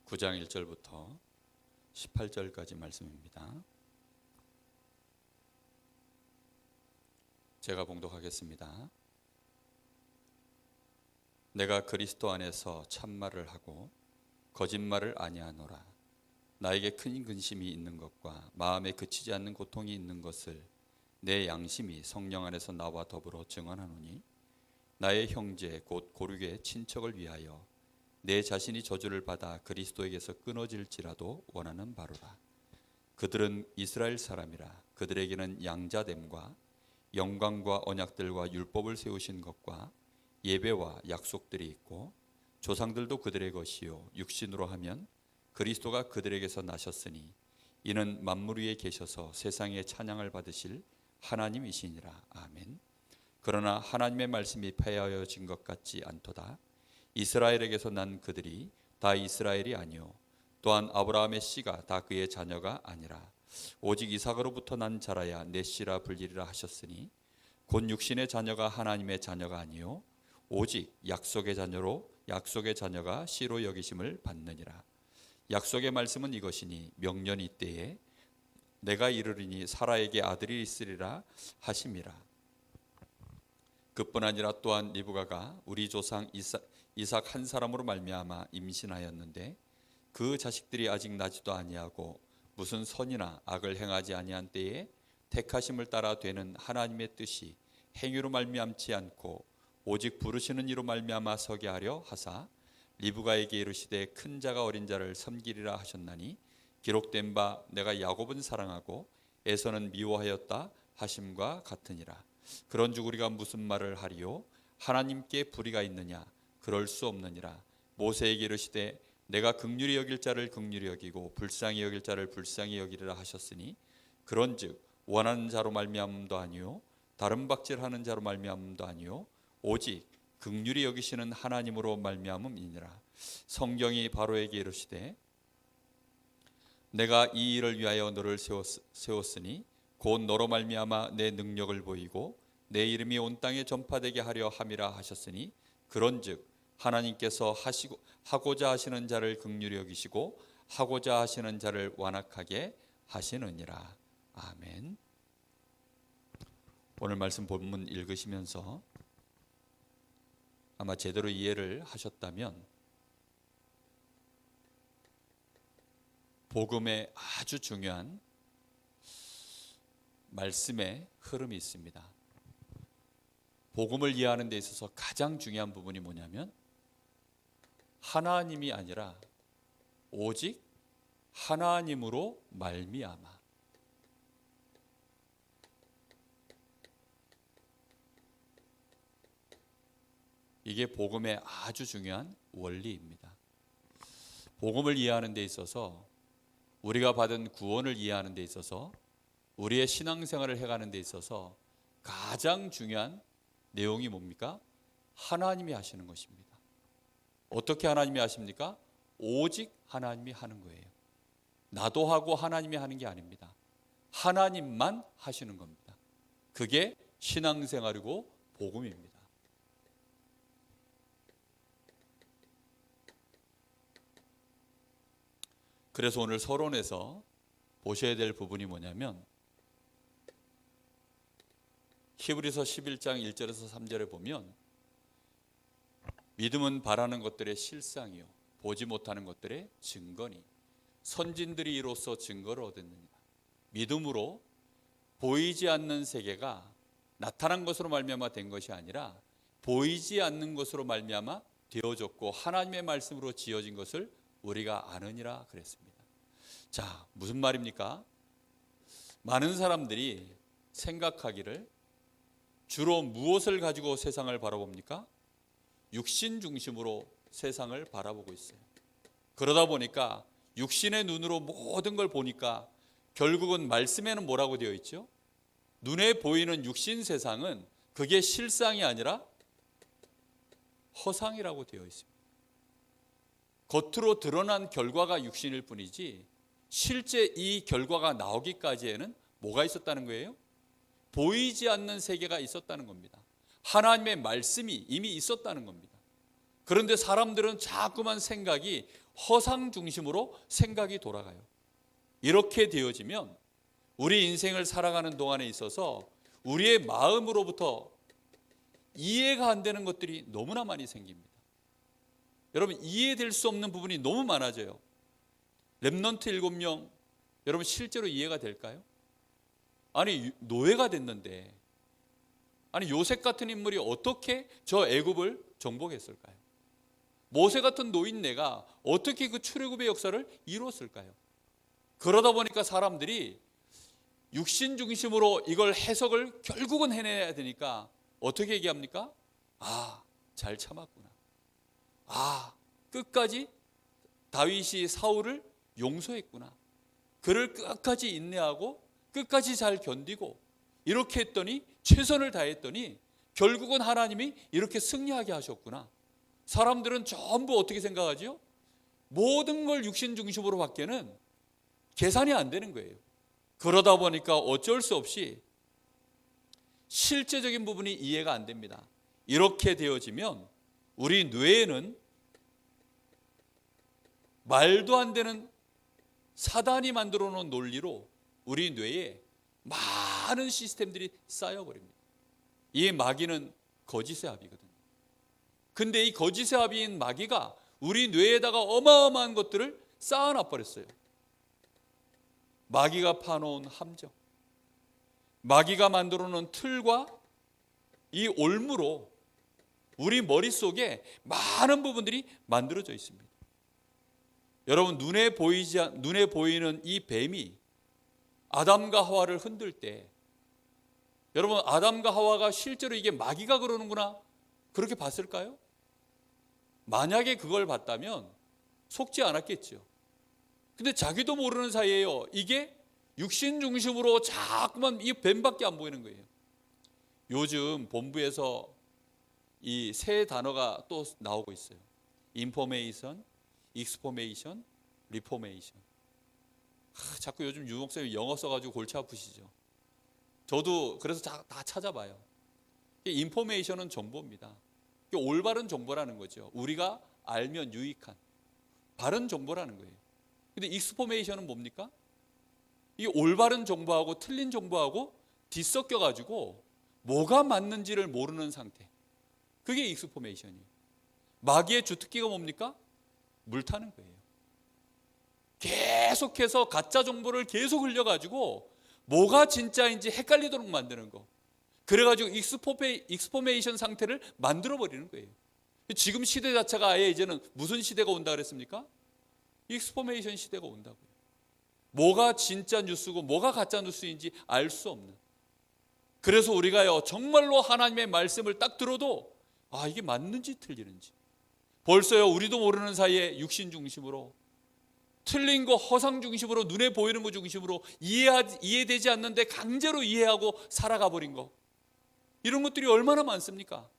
9장 1절부터 18절까지 말씀입니다. 제가 봉독하겠습니다. 내가 그리스도 안에서 참말을 하고 거짓말을 아니하노라. 나에게 큰 근심이 있는 것과 마음에 그치지 않는 고통이 있는 것을 내 양심이 성령 안에서 나와 더불어 증언하노니, 나의 형제 곧 고륙의 친척을 위하여 내 자신이 저주를 받아 그리스도에게서 끊어질지라도 원하는 바로라. 그들은 이스라엘 사람이라. 그들에게는 양자됨과 영광과 언약들과 율법을 세우신 것과 예배와 약속들이 있고, 조상들도 그들의 것이요 육신으로 하면 그리스도가 그들에게서 나셨으니 이는 만물 위에 계셔서 세상의 찬양을 받으실 하나님이시니라. 아멘. 그러나 하나님의 말씀이 폐하여진 것 같지 않도다. 이스라엘에게서 난 그들이 다 이스라엘이 아니요 또한 아브라함의 씨가 다 그의 자녀가 아니라 오직 이삭으로부터 난 자라야 내 씨라 불리리라 하셨으니, 곧 육신의 자녀가 하나님의 자녀가 아니요 오직 약속의 자녀로 약속의 자녀가 씨로 여기심을 받느니라. 약속의 말씀은 이것이니, 명년 이때에 내가 이르리니 사라에게 아들이 있으리라 하심이라. 그뿐 아니라 또한 리브가가 우리 조상 이삭 한 사람으로 말미암아 임신하였는데, 그 자식들이 아직 나지도 아니하고 무슨 선이나 악을 행하지 아니한 때에 택하심을 따라 되는 하나님의 뜻이 행위로 말미암지 않고 오직 부르시는 이로 말미암아 서게 하려 하사, 리브가에게 이르시되 큰 자가 어린 자를 섬기리라 하셨나니, 기록된 바 내가 야곱은 사랑하고 에서는 미워하였다 하심과 같으니라. 그런즉 우리가 무슨 말을 하리요? 하나님께 불의가 있느냐? 그럴 수 없느니라. 모세에게 이르시되 내가 긍휼히 여길 자를 긍휼히 여기고 불쌍히 여길 자를 불쌍히 여기리라 하셨으니, 그런즉 원하는 자로 말미암음도 아니요 다른 박질하는 자로 말미암음도 아니요 오직 긍휼히 여기시는 하나님으로 말미암음이니라. 성경이 바로에게 이르시되 내가 이 일을 위하여 너를 세웠으니 곧 너로 말미암아 내 능력을 보이고 내 이름이 온 땅에 전파되게 하려 함이라 하셨으니, 그런즉 하나님께서 하고자 하시는 자를 긍휼히 여기시고 하고자 하시는 자를 완악하게 하시느니라. 아멘. 오늘 말씀 본문 읽으시면서 아마 제대로 이해를 하셨다면 복음의 아주 중요한 말씀의 흐름이 있습니다. 복음을 이해하는 데 있어서 가장 중요한 부분이 뭐냐면, 하나님이 아니라 오직 하나님으로 말미암아. 이게 복음의 아주 중요한 원리입니다. 복음을 이해하는 데 있어서, 우리가 받은 구원을 이해하는 데 있어서, 우리의 신앙생활을 해가는 데 있어서 가장 중요한 내용이 뭡니까? 하나님이 하시는 것입니다. 어떻게 하나님이 하십니까? 오직 하나님이 하는 거예요. 나도 하고 하나님이 하는 게 아닙니다. 하나님만 하시는 겁니다. 그게 신앙생활이고 복음입니다. 그래서 오늘 서론에서 보셔야 될 부분이 뭐냐면, 히브리서 11장 1절에서 3절에 보면, 믿음은 바라는 것들의 실상이요 보지 못하는 것들의 증거니 선진들이 이로써 증거를 얻었느니라. 믿음으로 보이지 않는 세계가 나타난 것으로 말미암아 된 것이 아니라 보이지 않는 것으로 말미암아 되어졌고 하나님의 말씀으로 지어진 것을 우리가 아느니라 그랬습니다. 자, 무슨 말입니까? 많은 사람들이 생각하기를 주로 무엇을 가지고 세상을 바라봅니까? 육신 중심으로 세상을 바라보고 있어요. 그러다 보니까 육신의 눈으로 모든 걸 보니까 결국은 말씀에는 뭐라고 되어 있죠? 눈에 보이는 육신 세상은 그게 실상이 아니라 허상이라고 되어 있습니다. 겉으로 드러난 결과가 육신일 뿐이지 실제 이 결과가 나오기까지에는 뭐가 있었다는 거예요? 보이지 않는 세계가 있었다는 겁니다. 하나님의 말씀이 이미 있었다는 겁니다. 그런데 사람들은 자꾸만 생각이 허상 중심으로 생각이 돌아가요. 이렇게 되어지면 우리 인생을 살아가는 동안에 있어서 우리의 마음으로부터 이해가 안 되는 것들이 너무나 많이 생깁니다. 여러분, 이해될 수 없는 부분이 너무 많아져요. 렘넌트 7명, 여러분 실제로 이해가 될까요? 아니, 노예가 됐는데, 아니 요셉 같은 인물이 어떻게 저 애굽을 정복했을까요? 모세 같은 노인네가 어떻게 그 출애굽의 역사를 이루었을까요? 그러다 보니까 사람들이 육신 중심으로 이걸 해석을 결국은 해내야 되니까 어떻게 얘기합니까? 아, 잘 참았구나. 아, 끝까지 다윗이 사울을 용서했구나. 그를 끝까지 인내하고 끝까지 잘 견디고 이렇게 했더니, 최선을 다했더니 결국은 하나님이 이렇게 승리하게 하셨구나. 사람들은 전부 어떻게 생각하죠? 모든 걸 육신 중심으로 받기에는 계산이 안 되는 거예요. 그러다 보니까 어쩔 수 없이 실제적인 부분이 이해가 안 됩니다. 이렇게 되어지면 우리 뇌에는 말도 안 되는 사단이 만들어 놓은 논리로 우리 뇌에 많은 시스템들이 쌓여버립니다. 이 마귀는 거짓의 합이거든요. 근데 이 거짓의 합인 마귀가 우리 뇌에다가 어마어마한 것들을 쌓아놔 버렸어요. 마귀가 파놓은 함정, 마귀가 만들어 놓은 틀과 이 올무로 우리 머릿속에 많은 부분들이 만들어져 있습니다. 여러분, 눈에 보이는 이 뱀이 아담과 하와를 흔들 때, 여러분, 아담과 하와가 실제로 이게 마귀가 그러는구나 그렇게 봤을까요? 만약에 그걸 봤다면 속지 않았겠죠. 근데 자기도 모르는 사이에요, 이게 육신 중심으로 자꾸만 이 뱀밖에 안 보이는 거예요. 요즘 본부에서 이 세 단어가 또 나오고 있어요. 인포메이션, 익스포메이션, 리포메이션. 자꾸 요즘 유 목사님 영어 써가지고 골치 아프시죠. 저도 그래서 다 찾아봐요. 인포메이션은 정보입니다. 올바른 정보라는 거죠. 우리가 알면 유익한 바른 정보라는 거예요. 근데 익스포메이션은 뭡니까? 이 올바른 정보하고 틀린 정보하고 뒤섞여 가지고 뭐가 맞는지를 모르는 상태, 그게 익스포메이션이에요. 마귀의 주특기가 뭡니까? 물 타는 거예요. 계속해서 가짜 정보를 계속 흘려가지고 뭐가 진짜인지 헷갈리도록 만드는 거. 그래가지고 익스포메이션 상태를 만들어버리는 거예요. 지금 시대 자체가 아예 이제는 무슨 시대가 온다 그랬습니까? 익스포메이션 시대가 온다고요. 뭐가 진짜 뉴스고 뭐가 가짜 뉴스인지 알 수 없는. 그래서 우리가요, 정말로 하나님의 말씀을 딱 들어도 아, 이게 맞는지 틀리는지 벌써요, 우리도 모르는 사이에 육신 중심으로, 틀린 거 허상 중심으로, 눈에 보이는 거 중심으로 이해되지 않는데 강제로 이해하고 살아가 버린 거, 이런 것들이 얼마나 많습니까?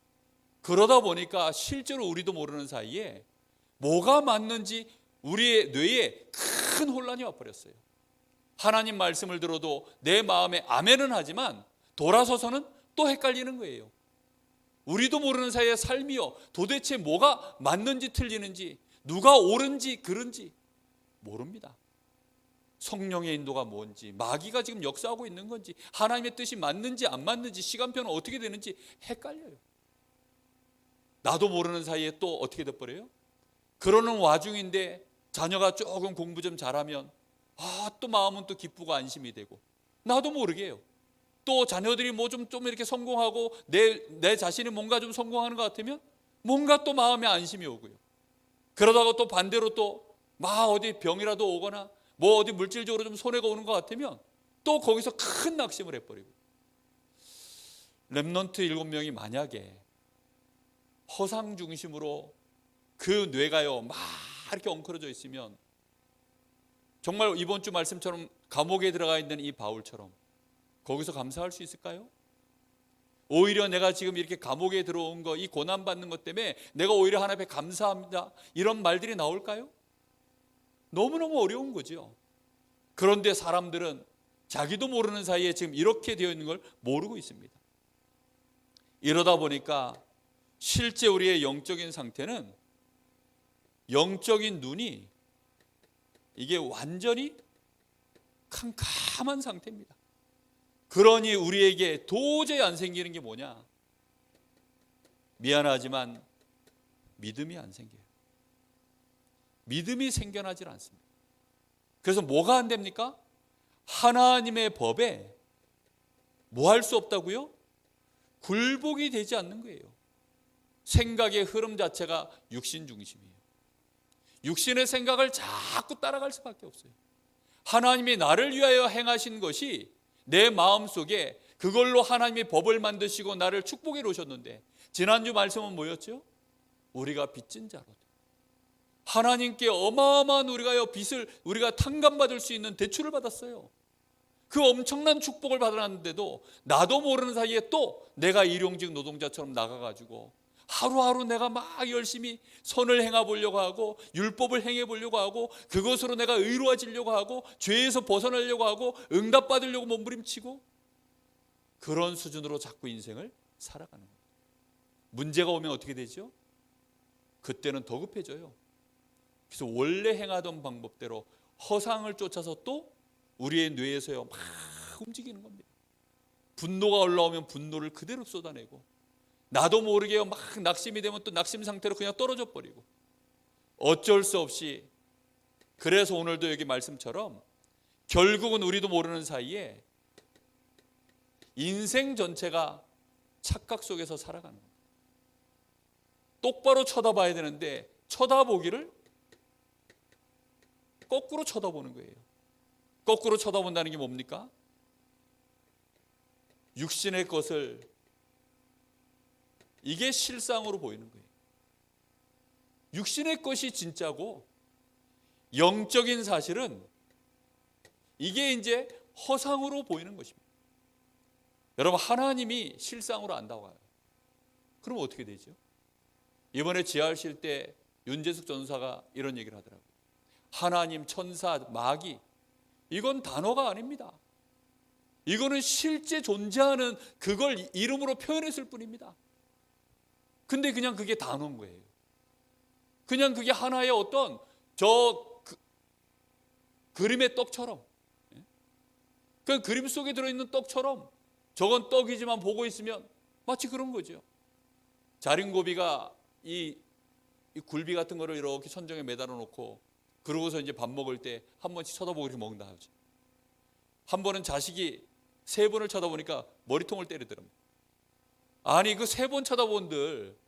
그러다 보니까 실제로 우리도 모르는 사이에 뭐가 맞는지 우리의 뇌에 큰 혼란이 와버렸어요. 하나님 말씀을 들어도 내 마음에 아멘은 하지만 돌아서서는 또 헷갈리는 거예요. 우리도 모르는 사이에 삶이요, 도대체 뭐가 맞는지 틀리는지, 누가 옳은지 그른지 모릅니다. 성령의 인도가 뭔지, 마귀가 지금 역사하고 있는 건지, 하나님의 뜻이 맞는지 안 맞는지, 시간표는 어떻게 되는지 헷갈려요. 나도 모르는 사이에 또 어떻게 돼버려요? 그러는 와중인데 자녀가 조금 공부 좀 잘하면 또 마음은 또 기쁘고 안심이 되고, 나도 모르게 해요. 또 자녀들이 뭐 좀 이렇게 성공하고 내 자신이 뭔가 좀 성공하는 것 같으면 뭔가 또 마음에 안심이 오고요. 그러다가 또 반대로 또 막 어디 병이라도 오거나 뭐 어디 물질적으로 좀 손해가 오는 것 같으면 또 거기서 큰 낙심을 해버리고. 렘넌트 7명이 만약에 허상 중심으로 그 뇌가요 막 이렇게 엉클어져 있으면, 정말 이번 주 말씀처럼 감옥에 들어가 있는 이 바울처럼 거기서 감사할 수 있을까요? 오히려 내가 지금 이렇게 감옥에 들어온 거, 이 고난받는 것 때문에 내가 오히려 하나님 앞에 감사합니다, 이런 말들이 나올까요? 너무너무 어려운 거죠. 그런데 사람들은 자기도 모르는 사이에 지금 이렇게 되어 있는 걸 모르고 있습니다. 이러다 보니까 실제 우리의 영적인 상태는 영적인 눈이 이게 완전히 캄캄한 상태입니다. 그러니 우리에게 도저히 안 생기는 게 뭐냐? 미안하지만 믿음이 안 생겨요. 믿음이 생겨나질 않습니다. 그래서 뭐가 안 됩니까? 하나님의 법에 뭐 할 수 없다고요? 굴복이 되지 않는 거예요. 생각의 흐름 자체가 육신 중심이에요. 육신의 생각을 자꾸 따라갈 수밖에 없어요. 하나님이 나를 위하여 행하신 것이 내 마음속에 그걸로 하나님이 법을 만드시고 나를 축복해 놓으셨는데, 지난주 말씀은 뭐였죠? 우리가 빚진 자로다. 하나님께 어마어마한 빚을 우리가 탕감받을 수 있는 대출을 받았어요. 그 엄청난 축복을 받았는데도 나도 모르는 사이에 또 내가 일용직 노동자처럼 나가가지고 하루하루 내가 막 열심히 선을 행해보려고 하고 율법을 행해보려고 하고 그것으로 내가 의로워지려고 하고 죄에서 벗어나려고 하고 응답받으려고 몸부림치고 그런 수준으로 자꾸 인생을 살아가는 거예요. 문제가 오면 어떻게 되죠? 그때는 더 급해져요. 그래서 원래 행하던 방법대로 허상을 쫓아서 또 우리의 뇌에서요 막 움직이는 겁니다. 분노가 올라오면 분노를 그대로 쏟아내고 나도 모르게 막 낙심이 되면 또 낙심 상태로 그냥 떨어져 버리고 어쩔 수 없이. 그래서 오늘도 여기 말씀처럼 결국은 우리도 모르는 사이에 인생 전체가 착각 속에서 살아가는 거예요. 똑바로 쳐다봐야 되는데 쳐다보기를 거꾸로 쳐다보는 거예요. 거꾸로 쳐다본다는 게 뭡니까? 육신의 것을 이게 실상으로 보이는 거예요. 육신의 것이 진짜고 영적인 사실은 이게 이제 허상으로 보이는 것입니다. 여러분, 하나님이 실상으로 안다고 해요. 그럼 어떻게 되죠? 이번에 지하실 때 윤재숙 전사가 이런 얘기를 하더라고요. 하나님, 천사, 마귀, 이건 단어가 아닙니다. 이거는 실제 존재하는 그걸 이름으로 표현했을 뿐입니다. 근데 그냥 그게 단어인 거예요. 그냥 그게 하나의 어떤 그림의 떡처럼, 그 그림 속에 들어있는 떡처럼 저건 떡이지만 보고 있으면 마치 그런 거죠. 자린고비가 이 굴비 같은 거를 이렇게 천정에 매달아 놓고 그러고서 이제 밥 먹을 때 한 번씩 쳐다보고 이렇게 먹는다 하죠. 한 번은 자식이 3번을 쳐다보니까 머리통을 때리더랍니다. 아니 그 3번 쳐다본들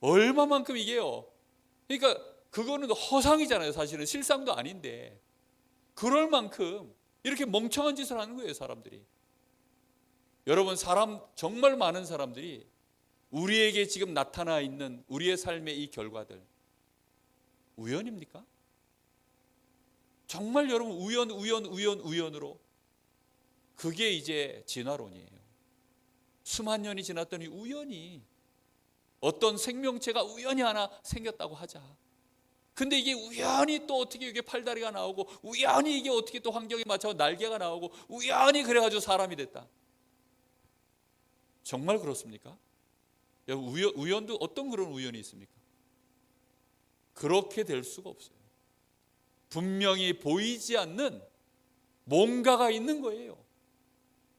얼마만큼 이게요. 그러니까 그거는 허상이잖아요. 사실은 실상도 아닌데 그럴 만큼 이렇게 멍청한 짓을 하는 거예요, 사람들이. 여러분, 정말 많은 사람들이 우리에게 지금 나타나 있는 우리의 삶의 이 결과들 우연입니까? 정말 여러분 우연으로 그게 이제 진화론이에요. 수만 년이 지났더니 우연히 어떤 생명체가 우연히 하나 생겼다고 하자. 근데 이게 우연히 또 어떻게 이게 팔다리가 나오고 우연히 이게 어떻게 또 환경에 맞춰 날개가 나오고 우연히 그래가지고 사람이 됐다. 정말 그렇습니까? 우연도 어떤 그런 우연이 있습니까? 그렇게 될 수가 없어요. 분명히 보이지 않는 뭔가가 있는 거예요.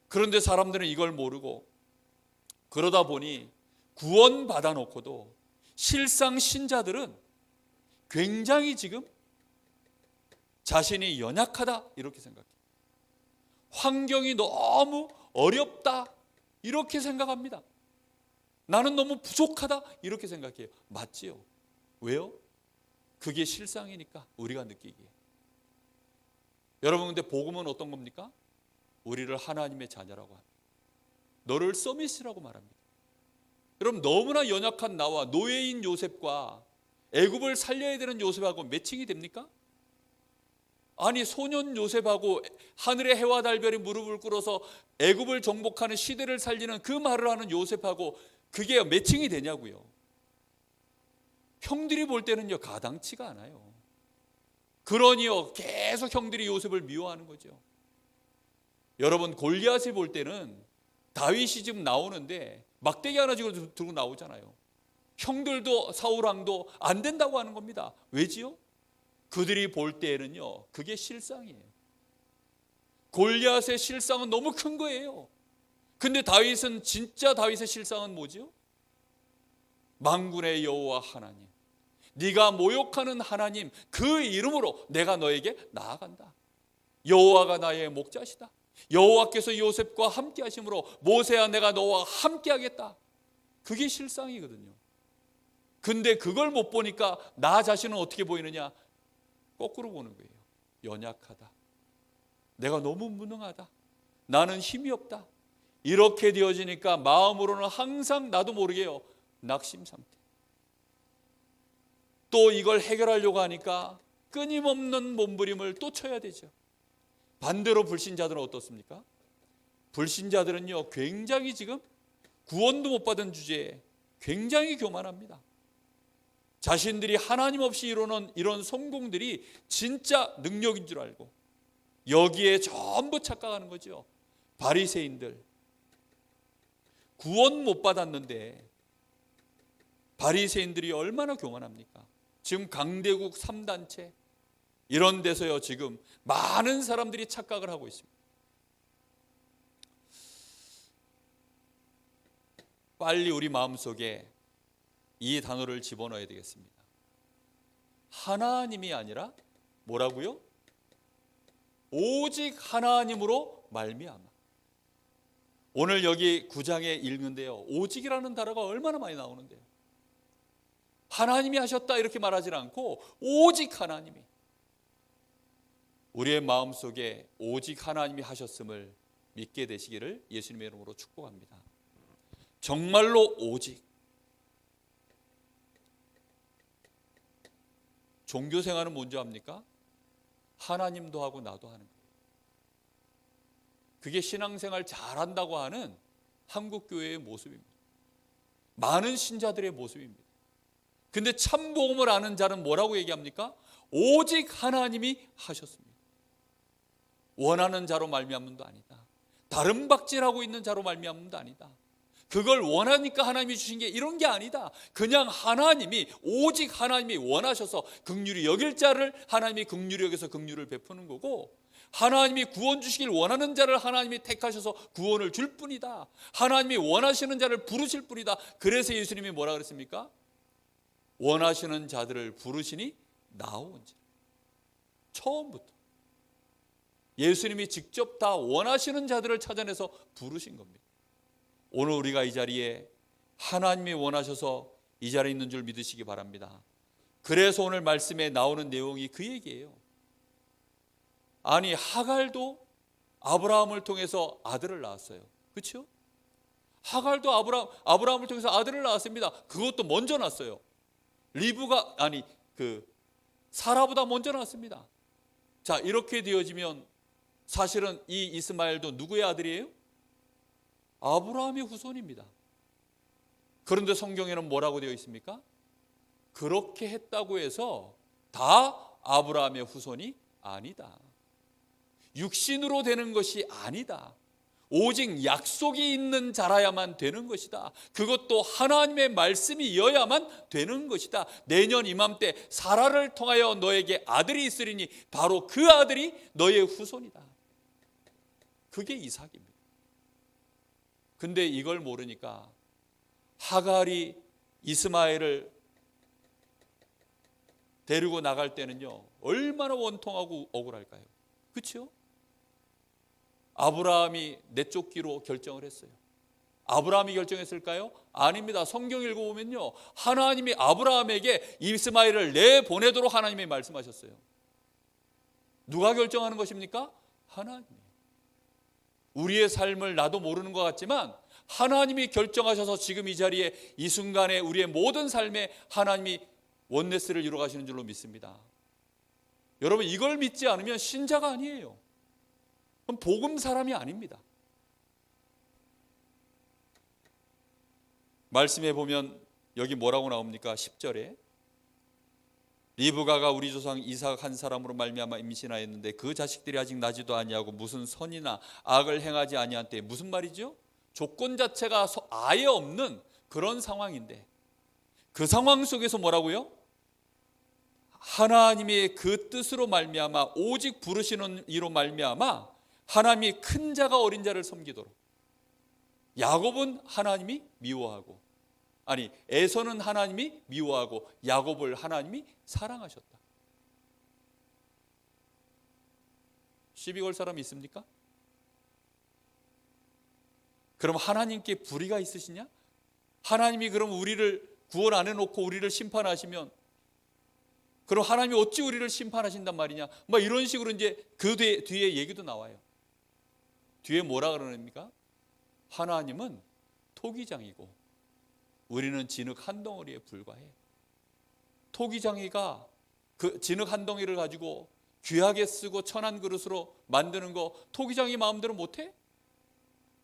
그런데 사람들은 이걸 모르고 그러다 보니 구원받아 놓고도 실상 신자들은 굉장히 지금 자신이 연약하다 이렇게 생각해요. 환경이 너무 어렵다 이렇게 생각합니다. 나는 너무 부족하다 이렇게 생각해요. 맞지요? 왜요? 그게 실상이니까 우리가 느끼기에. 여러분, 근데 복음은 어떤 겁니까? 우리를 하나님의 자녀라고 합니다. 너를 서밋이라고 말합니다. 여러분, 너무나 연약한 나와 노예인 요셉과 애굽을 살려야 되는 요셉하고 매칭이 됩니까? 아니, 소년 요셉하고 하늘의 해와 달별이 무릎을 꿇어서 애굽을 정복하는 시대를 살리는 그 말을 하는 요셉하고 그게 매칭이 되냐고요. 형들이 볼 때는요 가당치가 않아요. 그러니요 계속 형들이 요셉을 미워하는 거죠. 여러분, 골리앗이 볼 때는 다윗이 지금 나오는데 막대기 하나 들고 나오잖아요. 형들도 사울왕도 안 된다고 하는 겁니다. 왜지요? 그들이 볼 때에는요, 그게 실상이에요. 골리앗의 실상은 너무 큰 거예요. 근데 다윗은, 진짜 다윗의 실상은 뭐지요? 만군의 여호와 하나님, 네가 모욕하는 하나님, 그 이름으로 내가 너에게 나아간다. 여호와가 나의 목자시다. 여호와께서 요셉과 함께 하심으로 모세야 내가 너와 함께 하겠다. 그게 실상이거든요. 근데 그걸 못 보니까 나 자신은 어떻게 보이느냐? 거꾸로 보는 거예요. 연약하다. 내가 너무 무능하다. 나는 힘이 없다. 이렇게 되어지니까 마음으로는 항상 나도 모르게요, 낙심 상태. 또 이걸 해결하려고 하니까 끊임없는 몸부림을 또 쳐야 되죠. 반대로 불신자들은 어떻습니까? 불신자들은요, 굉장히 지금 구원도 못 받은 주제에 굉장히 교만합니다. 자신들이 하나님 없이 이루는 이런 성공들이 진짜 능력인 줄 알고 여기에 전부 착각하는 거죠. 바리새인들 구원 못 받았는데 바리새인들이 얼마나 교만합니까? 지금 강대국 3단체 이런 데서요, 지금 많은 사람들이 착각을 하고 있습니다. 빨리 우리 마음속에 이 단어를 집어넣어야 되겠습니다. 하나님이 아니라 뭐라고요? 오직 하나님으로 말미암아. 오늘 여기 9장에 읽는데요, 오직이라는 단어가 얼마나 많이 나오는데요. 하나님이 하셨다 이렇게 말하지 않고 오직 하나님이. 우리의 마음속에 오직 하나님이 하셨음을 믿게 되시기를 예수님의 이름으로 축복합니다. 정말로 오직. 종교생활은 뭔지 압니까? 하나님도 하고 나도 하는 거예요. 그게 신앙생활 잘한다고 하는 한국교회의 모습입니다. 많은 신자들의 모습입니다. 근데 참복음을 아는 자는 뭐라고 얘기합니까? 오직 하나님이 하셨습니다. 원하는 자로 말미암는도 아니다. 다른 박질하고 있는 자로 말미암는도 아니다. 그걸 원하니까 하나님이 주신 게 이런 게 아니다. 그냥 하나님이, 오직 하나님이 원하셔서 긍휼히 여길 자를 하나님이 긍휼히 여겨서 긍휼을 베푸는 거고, 하나님이 구원 주시길 원하는 자를 하나님이 택하셔서 구원을 줄 뿐이다. 하나님이 원하시는 자를 부르실 뿐이다. 그래서 예수님이 뭐라 그랬습니까? 원하시는 자들을 부르시니 나오온지라. 처음부터 예수님이 직접 다 원하시는 자들을 찾아내서 부르신 겁니다. 오늘 우리가 이 자리에 하나님이 원하셔서 이 자리에 있는 줄 믿으시기 바랍니다. 그래서 오늘 말씀에 나오는 내용이 그 얘기예요. 아니, 하갈도 아브라함을 통해서 아들을 낳았어요. 그렇죠? 하갈도 아브라함을 통해서 아들을 낳았습니다. 그것도 먼저 낳았어요. 사라보다 먼저 낳았습니다. 자, 이렇게 되어지면 사실은 이 이스마엘도 누구의 아들이에요? 아브라함의 후손입니다. 그런데 성경에는 뭐라고 되어 있습니까? 그렇게 했다고 해서 다 아브라함의 후손이 아니다. 육신으로 되는 것이 아니다. 오직 약속이 있는 자라야만 되는 것이다. 그것도 하나님의 말씀이어야만 되는 것이다. 내년 이맘때 사라를 통하여 너에게 아들이 있으리니 바로 그 아들이 너의 후손이다. 그게 이삭입니다. 근데 이걸 모르니까 하갈이 이스마엘을 데리고 나갈 때는요, 얼마나 원통하고 억울할까요? 그렇죠? 아브라함이 내쫓기로 결정을 했어요. 아브라함이 결정했을까요? 아닙니다. 성경 읽어보면요, 하나님이 아브라함에게 이스마엘을 내보내도록 하나님이 말씀하셨어요. 누가 결정하는 것입니까? 하나님. 우리의 삶을 나도 모르는 것 같지만 하나님이 결정하셔서 지금 이 자리에 이 순간에 우리의 모든 삶에 하나님이 원네스를 이루어 가시는 줄로 믿습니다. 여러분, 이걸 믿지 않으면 신자가 아니에요. 그럼 복음 사람이 아닙니다. 말씀해 보면 여기 뭐라고 나옵니까? 10절에 리브가가 우리 조상 이삭 한 사람으로 말미암아 임신하였는데 그 자식들이 아직 나지도 아니하고 무슨 선이나 악을 행하지 아니한 때. 무슨 말이죠? 조건 자체가 아예 없는 그런 상황인데 그 상황 속에서 뭐라고요? 하나님의 그 뜻으로 말미암아 오직 부르시는 이로 말미암아 하나님이 큰 자가 어린 자를 섬기도록. 야곱은 하나님이 미워하고, 아니 에서는 하나님이 미워하고 야곱을 하나님이 사랑하셨다. 시비 걸 사람 있습니까? 그럼 하나님께 불의가 있으시냐? 하나님이 그럼 우리를 구원 안 해놓고 우리를 심판하시면 그럼 하나님이 어찌 우리를 심판하신단 말이냐? 막 이런 식으로 이제 그 뒤에 얘기도 나와요. 뒤에 뭐라 그러십니까? 하나님은 토기장이고 우리는 진흙 한 덩어리에 불과해. 토기장이가 그 진흙 한 덩이를 가지고 귀하게 쓰고 천한 그릇으로 만드는 거 토기장이 마음대로 못해?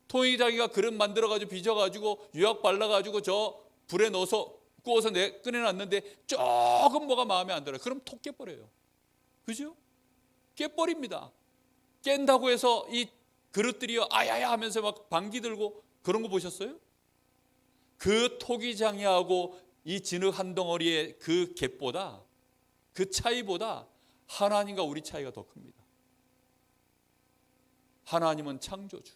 토기장이가 그릇 만들어가지고 빚어가지고 유약 발라가지고 저 불에 넣어서 구워서 꺼내놨는데 조금 뭐가 마음에 안 들어요. 그럼 톡 깨버려요. 그죠? 깨버립니다. 깬다고 해서 이 그릇들이 아야야 하면서 막 방귀 들고 그런 거 보셨어요? 그 토기장이하고 이 진흙 한 덩어리의 그 갭보다, 그 차이보다 하나님과 우리 차이가 더 큽니다. 하나님은 창조주,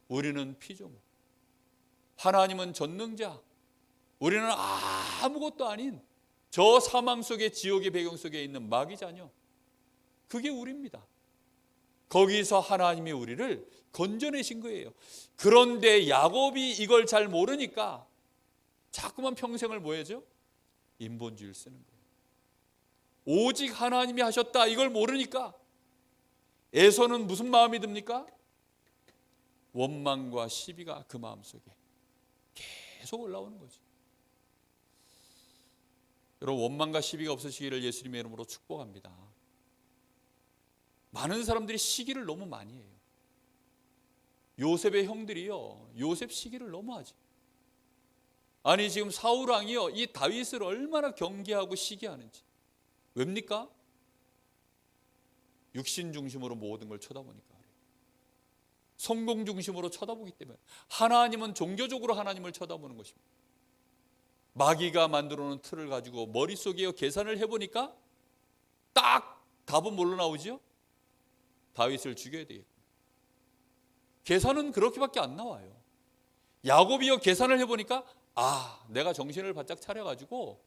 우리는 피조물. 하나님은 전능자, 우리는 아무것도 아닌 저 사망 속에, 지옥의 배경 속에 있는 마귀 자녀. 그게 우리입니다. 거기서 하나님이 우리를 건져내신 거예요. 그런데 야곱이 이걸 잘 모르니까 자꾸만 평생을 뭐 해죠? 인본주의를 쓰는 거예요. 오직 하나님이 하셨다 이걸 모르니까 에서는 무슨 마음이 듭니까? 원망과 시비가 그 마음속에 계속 올라오는 거지. 여러분, 원망과 시비가 없으시기를 예수님의 이름으로 축복합니다. 많은 사람들이 시기를 너무 많이 해요. 요셉의 형들이요, 요셉 시기를 너무 하지. 아니 지금 사울 왕이요, 이 다윗을 얼마나 경계하고 시기하는지. 왜입니까? 육신 중심으로 모든 걸 쳐다보니까 그래요. 성공 중심으로 쳐다보기 때문에. 하나님은 종교적으로 하나님을 쳐다보는 것입니다. 마귀가 만들어 놓은 틀을 가지고 머릿속에 계산을 해보니까 딱 답은 뭘로 나오죠? 다윗을 죽여야 되겠구나. 계산은 그렇게밖에 안 나와요. 야곱이요, 계산을 해보니까 내가 정신을 바짝 차려가지고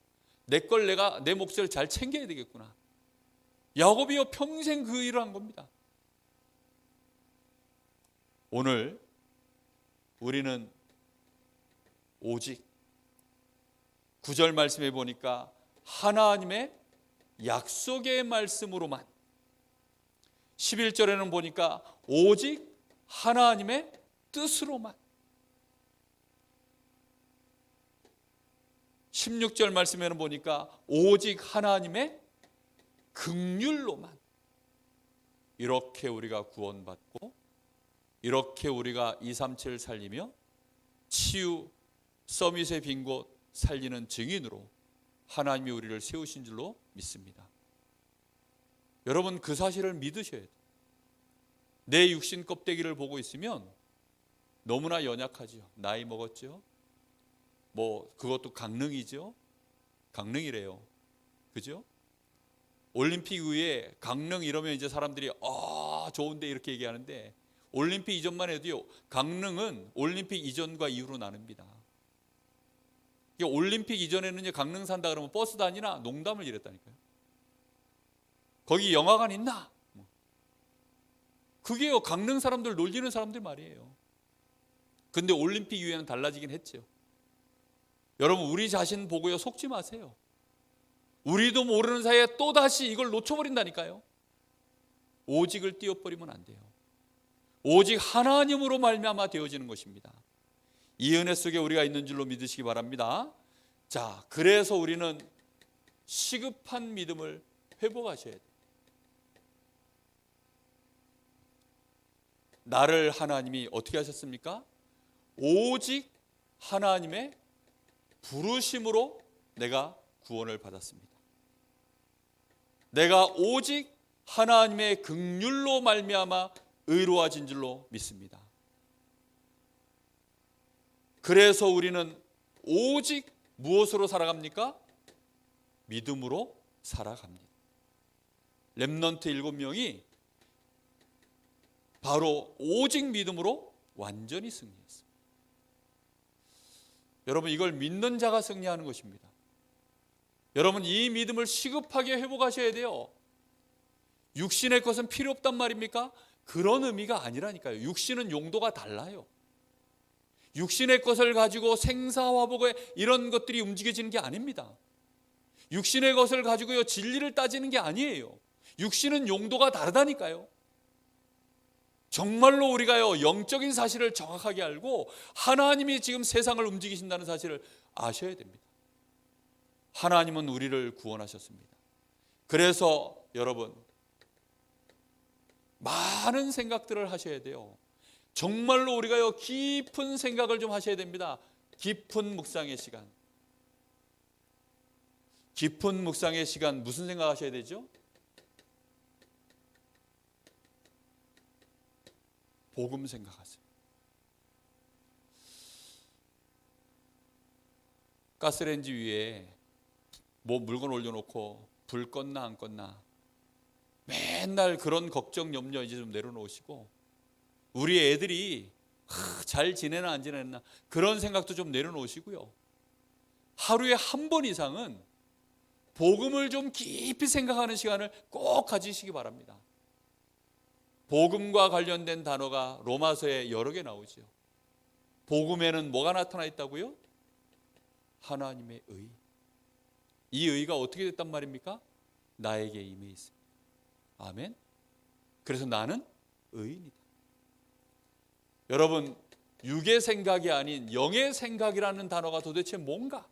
내 몫을 잘 챙겨야 되겠구나. 야곱이요, 평생 그 일을 한 겁니다. 오늘 우리는 오직 9절 말씀해 보니까 하나님의 약속의 말씀으로만, 11절에는 보니까 오직 하나님의 뜻으로만, 16절 말씀에는 보니까 오직 하나님의 긍휼로만. 이렇게 우리가 구원받고 이렇게 우리가 237 살리며 치유, 서밋의 빈 곳 살리는 증인으로 하나님이 우리를 세우신 줄로 믿습니다. 여러분, 그 사실을 믿으셔야 돼요. 내 육신 껍데기를 보고 있으면 너무나 연약하죠. 나이 먹었죠. 그것도 강릉이죠. 강릉이래요. 그죠? 올림픽 이후에 강릉 이러면 이제 사람들이 좋은데 이렇게 얘기하는데, 올림픽 이전만 해도요, 강릉은 올림픽 이전과 이후로 나눕니다. 올림픽 이전에는 강릉 산다 그러면 버스 다니나 농담을 이랬다니까요. 거기 영화관 있나? 그게요, 강릉 사람들 놀리는 사람들 말이에요. 근데 올림픽 이후에는 달라지긴 했죠. 여러분, 우리 자신 보고요, 속지 마세요. 우리도 모르는 사이에 또다시 이걸 놓쳐버린다니까요. 오직을 띄워버리면 안 돼요. 오직 하나님으로 말미암아 되어지는 것입니다. 이 은혜 속에 우리가 있는 줄로 믿으시기 바랍니다. 자, 그래서 우리는 시급한 믿음을 회복하셔야 돼요. 나를 하나님이 어떻게 하셨습니까? 오직 하나님의 부르심으로 내가 구원을 받았습니다. 내가 오직 하나님의 긍휼로 말미암아 의로워진 줄로 믿습니다. 그래서 우리는 오직 무엇으로 살아갑니까? 믿음으로 살아갑니다. 렘넌트 7명이 바로 오직 믿음으로 완전히 승리했습니다. 여러분, 이걸 믿는 자가 승리하는 것입니다. 여러분, 이 믿음을 시급하게 회복하셔야 돼요. 육신의 것은 필요 없단 말입니까? 그런 의미가 아니라니까요. 육신은 용도가 달라요. 육신의 것을 가지고 생사화복의 이런 것들이 움직여지는 게 아닙니다. 육신의 것을 가지고요 진리를 따지는 게 아니에요. 육신은 용도가 다르다니까요. 정말로 우리가요 영적인 사실을 정확하게 알고 하나님이 지금 세상을 움직이신다는 사실을 아셔야 됩니다. 하나님은 우리를 구원하셨습니다. 그래서 여러분, 많은 생각들을 하셔야 돼요. 정말로 우리가요 깊은 생각을 좀 하셔야 됩니다. 깊은 묵상의 시간. 깊은 묵상의 시간, 무슨 생각 하셔야 되죠? 복음 생각하세요. 가스레인지 위에 뭐 물건 올려놓고 불 껐나 안 껐나 맨날 그런 걱정 염려 이제 좀 내려놓으시고, 우리 애들이 잘 지내나 안 지내나 그런 생각도 좀 내려놓으시고요, 하루에 한 번 이상은 복음을 좀 깊이 생각하는 시간을 꼭 가지시기 바랍니다. 복음과 관련된 단어가 로마서에 여러 개 나오죠. 복음에는 뭐가 나타나 있다고요? 하나님의 의. 이 의가 어떻게 됐단 말입니까? 나에게 임해 있습니다. 아멘. 그래서 나는 의인이다. 여러분, 육의 생각이 아닌 영의 생각이라는 단어가 도대체 뭔가?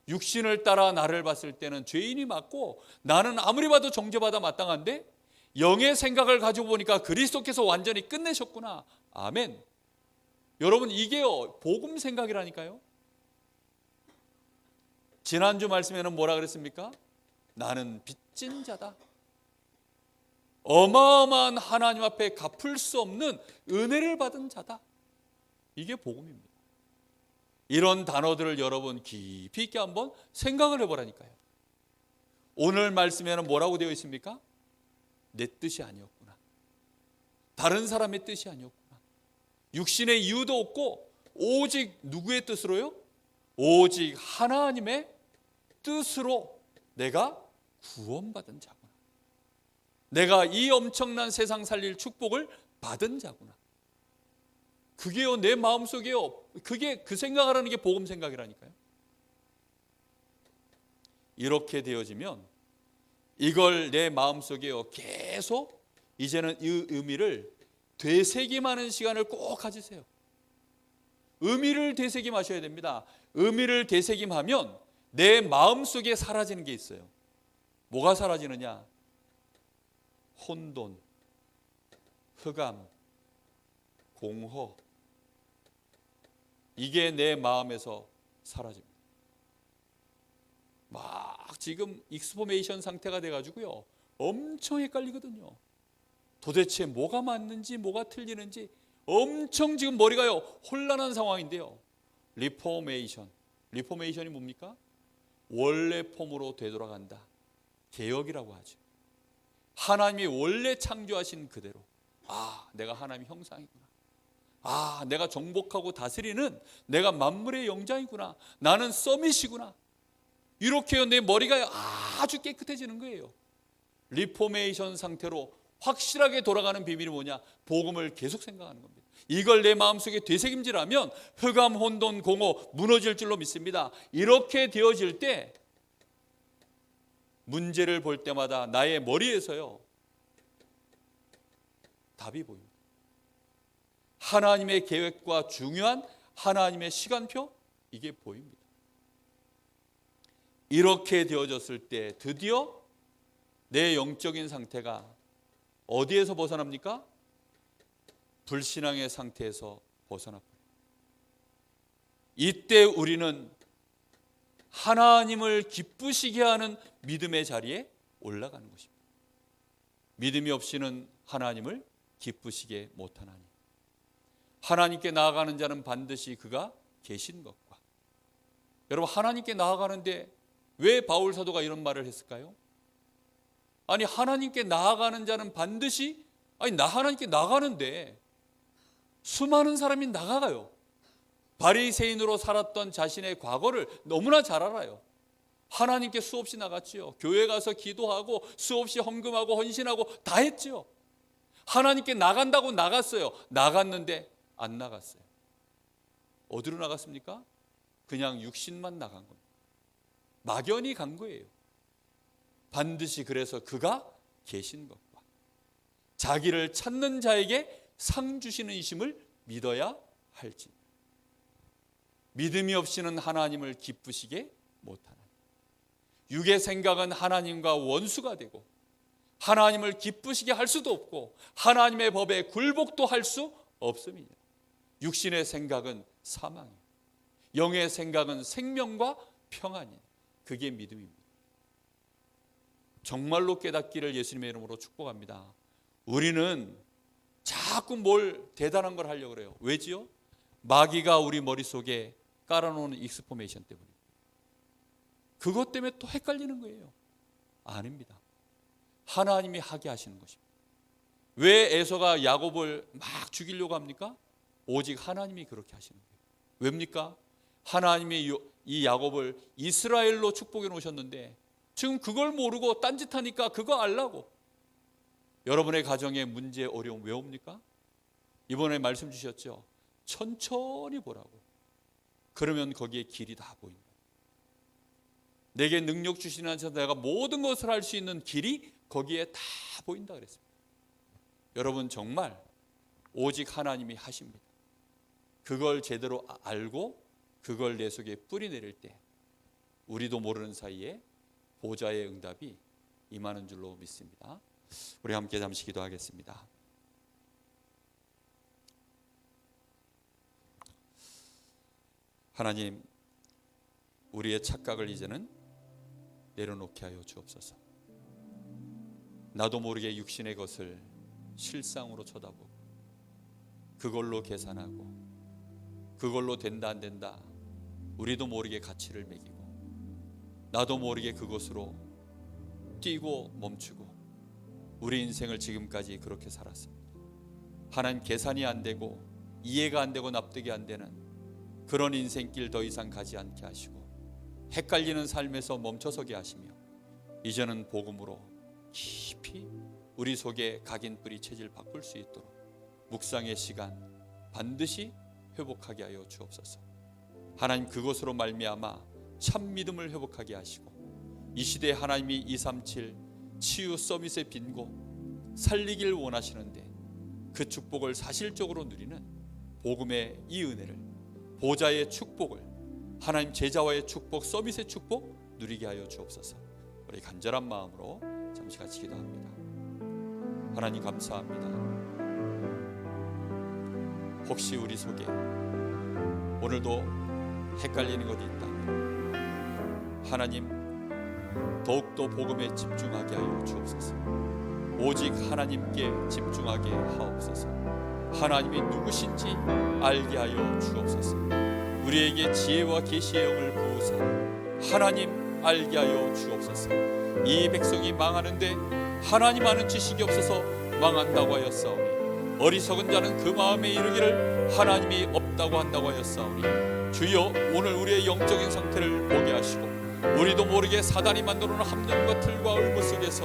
육신을 따라 나를 봤을 때는 죄인이 맞고 나는 아무리 봐도 정죄받아 마땅한데, 영의 생각을 가지고 보니까 그리스도께서 완전히 끝내셨구나. 아멘. 여러분, 이게요 복음 생각이라니까요. 지난주 말씀에는 뭐라 그랬습니까? 나는 빚진 자다. 어마어마한 하나님 앞에 갚을 수 없는 은혜를 받은 자다. 이게 복음입니다. 이런 단어들을 여러분 깊이 있게 한번 생각을 해보라니까요. 오늘 말씀에는 뭐라고 되어 있습니까? 내 뜻이 아니었구나. 다른 사람의 뜻이 아니었구나. 육신의 이유도 없고 오직 누구의 뜻으로요? 오직 하나님의 뜻으로 내가 구원받은 자구나. 내가 이 엄청난 세상 살릴 축복을 받은 자구나. 그게요 내 마음속에요, 그게 그 생각을 하는 게 복음 생각이라니까요. 이렇게 되어지면 이걸 내 마음속에요 계속 이제는 이 의미를 되새김하는 시간을 꼭 가지세요. 의미를 되새김하셔야 됩니다. 의미를 되새김하면 내 마음속에 사라지는 게 있어요. 뭐가 사라지느냐? 혼돈, 흑암, 공허, 이게 내 마음에서 사라집니다. 막 지금 익스포메이션 상태가 돼가지고요 엄청 헷갈리거든요. 도대체 뭐가 맞는지 뭐가 틀리는지 엄청 지금 머리가요 혼란한 상황인데요. 리포메이션이 뭡니까? 원래 폼으로 되돌아간다. 개혁이라고 하죠. 하나님이 원래 창조하신 그대로, 내가 하나님의 형상이구나. 내가 정복하고 다스리는 내가 만물의 영장이구나. 나는 서밋이구나. 이렇게 내 머리가 아주 깨끗해지는 거예요. 리포메이션 상태로 확실하게 돌아가는 비밀이 뭐냐? 복음을 계속 생각하는 겁니다. 이걸 내 마음속에 되새김질하면 흑암, 혼돈, 공허 무너질 줄로 믿습니다. 이렇게 되어질 때 문제를 볼 때마다 나의 머리에서요 답이 보입니다. 하나님의 계획과 중요한 하나님의 시간표, 이게 보입니다. 이렇게 되어졌을 때 드디어 내 영적인 상태가 어디에서 벗어납니까? 불신앙의 상태에서 벗어납니다. 이때 우리는 하나님을 기쁘시게 하는 믿음의 자리에 올라가는 것입니다. 믿음이 없이는 하나님을 기쁘시게 못하나니 하나님께 나아가는 자는 반드시 그가 계신 것과, 여러분, 하나님께 나아가는데 왜 바울 사도가 이런 말을 했을까요? 아니, 하나님께 나아가는 자는 반드시, 나 하나님께 나가는데 수많은 사람이 나가가요. 바리새인으로 살았던 자신의 과거를 너무나 잘 알아요. 하나님께 수없이 나갔지요. 교회 가서 기도하고 수없이 헌금하고 헌신하고 다 했지요. 하나님께 나간다고 나갔어요. 나갔는데 안 나갔어요. 어디로 나갔습니까? 그냥 육신만 나간 겁니다. 막연히 간 거예요. 반드시 그래서 그가 계신 것과 자기를 찾는 자에게 상 주시는 이심을 믿어야 할지. 믿음이 없이는 하나님을 기쁘시게 못하나니. 육의 생각은 하나님과 원수가 되고 하나님을 기쁘시게 할 수도 없고 하나님의 법에 굴복도 할 수 없습니다. 육신의 생각은 사망이에요. 영의 생각은 생명과 평안이에요. 그게 믿음입니다. 정말로 깨닫기를 예수님의 이름으로 축복합니다. 우리는 자꾸 뭘 대단한 걸 하려고 그래요. 왜지요? 마귀가 우리 머릿속에 깔아놓은 익스포메이션 때문에. 그것 때문에 또 헷갈리는 거예요. 아닙니다. 하나님이 하게 하시는 것입니다. 왜 에서가 야곱을 막 죽이려고 합니까? 오직 하나님이 그렇게 하시는 거예요. 왜입니까? 하나님이 이 야곱을 이스라엘로 축복해 놓으셨는데 지금 그걸 모르고 딴짓하니까 그거 알라고. 여러분의 가정에 문제, 어려움 왜 옵니까? 이번에 말씀 주셨죠. 천천히 보라고. 그러면 거기에 길이 다 보인다. 내게 능력 주시는 한에서 내가 모든 것을 할 수 있는 길이 거기에 다 보인다 그랬습니다. 여러분, 정말 오직 하나님이 하십니다. 그걸 제대로 알고 그걸 내 속에 뿌리 내릴 때 우리도 모르는 사이에 보좌의 응답이 임하는 줄로 믿습니다. 우리 함께 잠시 기도하겠습니다. 하나님, 우리의 착각을 이제는 내려놓게 하여 주옵소서. 나도 모르게 육신의 것을 실상으로 쳐다보고 그걸로 계산하고 그걸로 된다 안 된다 우리도 모르게 가치를 매기고 나도 모르게 그것으로 뛰고 멈추고 우리 인생을 지금까지 그렇게 살았습니다. 하나님, 계산이 안 되고 이해가 안 되고 납득이 안 되는 그런 인생길 더 이상 가지 않게 하시고 헷갈리는 삶에서 멈춰서게 하시며 이제는 복음으로 깊이 우리 속에 각인 뿌리 체질 바꿀 수 있도록 묵상의 시간 반드시 회복하게 하여 주옵소서. 하나님, 그것으로 말미암아 참 믿음을 회복하게 하시고 이 시대에 하나님이 237 치유 서밋의 빈곳 살리길 원하시는데 그 축복을 사실적으로 누리는 복음의 이 은혜를, 보좌의 축복을, 하나님 제자와의 축복, 서밋의 축복 누리게 하여 주옵소서. 우리 간절한 마음으로 잠시 같이 기도합니다. 하나님, 감사합니다. 혹시 우리 속에 오늘도 헷갈리는 것이 있다면 하나님, 더욱더 복음에 집중하게 하여 주옵소서. 오직 하나님께 집중하게 하옵소서. 하나님이 누구신지 알게 하여 주옵소서. 우리에게 지혜와 계시의 영을 부으사 하나님 알게 하여 주옵소서. 이 백성이 망하는데 하나님 아는 지식이 없어서 망한다고 하였사오니 어리석은 자는 그 마음에 이르기를 하나님이 없다고 한다고 하였사오니 주여, 오늘 우리의 영적인 상태를 보게 하시고 우리도 모르게 사단이 만들어놓은 함정과 틀과 을무 속에서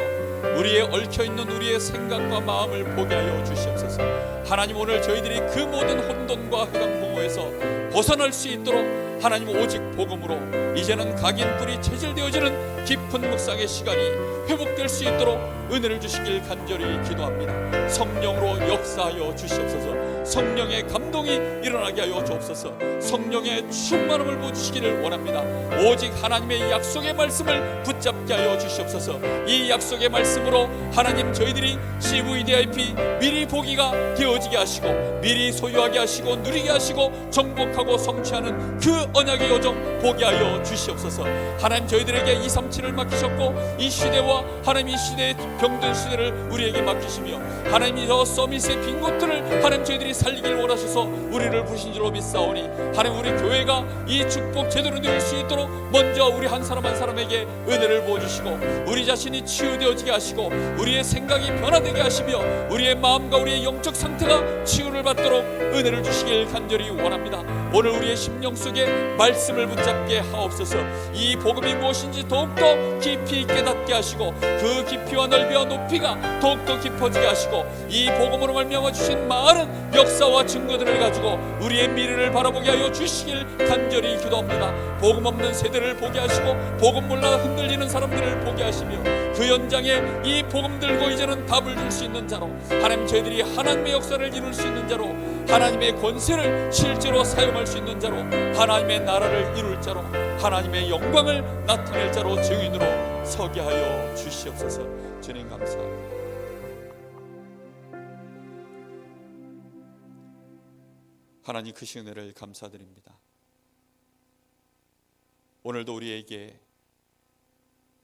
우리의 얽혀있는 우리의 생각과 마음을 보게 하여 주시옵소서. 하나님, 오늘 저희들이 그 모든 혼돈과 흑암공허에서 벗어날 수 있도록 하나님 오직 복음으로 이제는 각인 뿌리 체질되어지는 깊은 묵상의 시간이 회복될 수 있도록 은혜를 주시길 간절히 기도합니다. 성령으로 역사하여 주시옵소서. 성령의 감동이 일어나게 하여 주옵소서. 성령의 충만함을 부어주시기를 원합니다. 오직 하나님의 약속의 말씀을 붙잡게 하여 주시옵소서. 이 약속의 말씀으로 하나님, 저희들이 CVDIP 미리 보기가 되어지게 하시고 미리 소유하게 하시고 누리게 하시고 정복하고 성취하는 그 언약의 여정 보게 하여 주시옵소서. 하나님, 저희들에게 237을 맡기셨고 이 시대와 시대와 하나님 이 시대의 병든 시대를 우리에게 맡기시며 하나님 저 서밋의 빈 곳들을 하나님 저희들이 살리길 원하셔서 우리를 부르신 줄로 믿사오니 하나님 우리 교회가 이 축복 제대로 누릴 수 있도록 먼저 우리 한 사람 한 사람에게 은혜를 부어주시고 우리 자신이 치유되어지게 하시고 우리의 생각이 변화되게 하시며 우리의 마음과 우리의 영적 상태가 치유를 받도록 은혜를 주시길 간절히 원합니다. 오늘 우리의 심령 속에 말씀을 붙잡게 하옵소서. 이 복음이 무엇인지 더욱더 깊이 깨닫게 하시고 그 깊이와 넓이와 높이가 더욱더 깊어지게 하시고 이 복음으로 말미암아 주신 많은 역사와 증거들을 가지고 우리의 미래를 바라보게 하여 주시길 간절히 기도합니다. 복음 없는 세대를 보게 하시고 복음 몰라 흔들리는 사람들을 보게 하시며 그 현장에 이 복음 들고 이제는 답을 줄 수 있는 자로 하나님 저희들이 하나님의 역사를 이룰 수 있는 자로 하나님의 권세를 실제로 사용할 수 있는 자로 하나님의 나라를 이룰 자로 하나님의 영광을 나타낼 자로 증인으로 서게 하여 주시옵소서. 주님 감사합니다. 하나님 크신 은혜를 감사드립니다. 오늘도 우리에게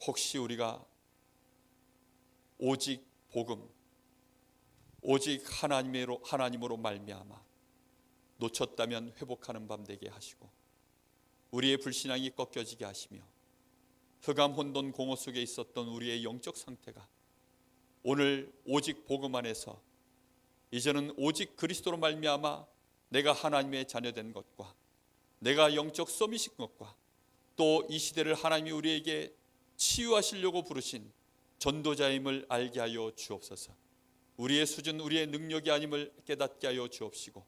혹시 우리가 오직 복음, 오직 하나님으로 말미암아 놓쳤다면 회복하는 밤 되게 하시고 우리의 불신앙이 꺾여지게 하시며 흑암 혼돈 공허 속에 있었던 우리의 영적 상태가 오늘 오직 복음 안에서 이제는 오직 그리스도로 말미암아 내가 하나님의 자녀된 것과 내가 영적 서밋인 것과 또 이 시대를 하나님이 우리에게 치유하시려고 부르신 전도자임을 알게 하여 주옵소서. 우리의 수준, 우리의 능력이 아님을 깨닫게 하여 주옵시고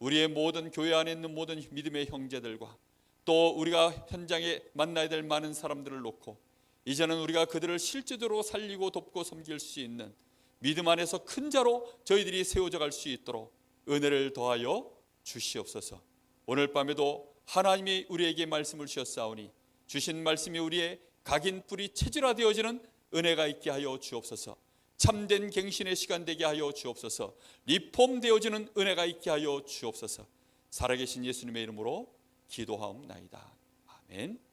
우리의 모든 교회 안에 있는 모든 믿음의 형제들과 또 우리가 현장에 만나야 될 많은 사람들을 놓고 이제는 우리가 그들을 실제적으로 살리고 돕고 섬길 수 있는 믿음 안에서 큰 자로 저희들이 세워져 갈 수 있도록 은혜를 더하여 주시옵소서. 오늘 밤에도 하나님이 우리에게 말씀을 주셨사오니 주신 말씀이 우리의 각인 뿌리 체질화되어지는 은혜가 있게 하여 주옵소서. 참된 갱신의 시간 되게 하여 주옵소서. 리폼되어지는 은혜가 있게 하여 주옵소서. 살아계신 예수님의 이름으로 기도하옵나이다. 아멘.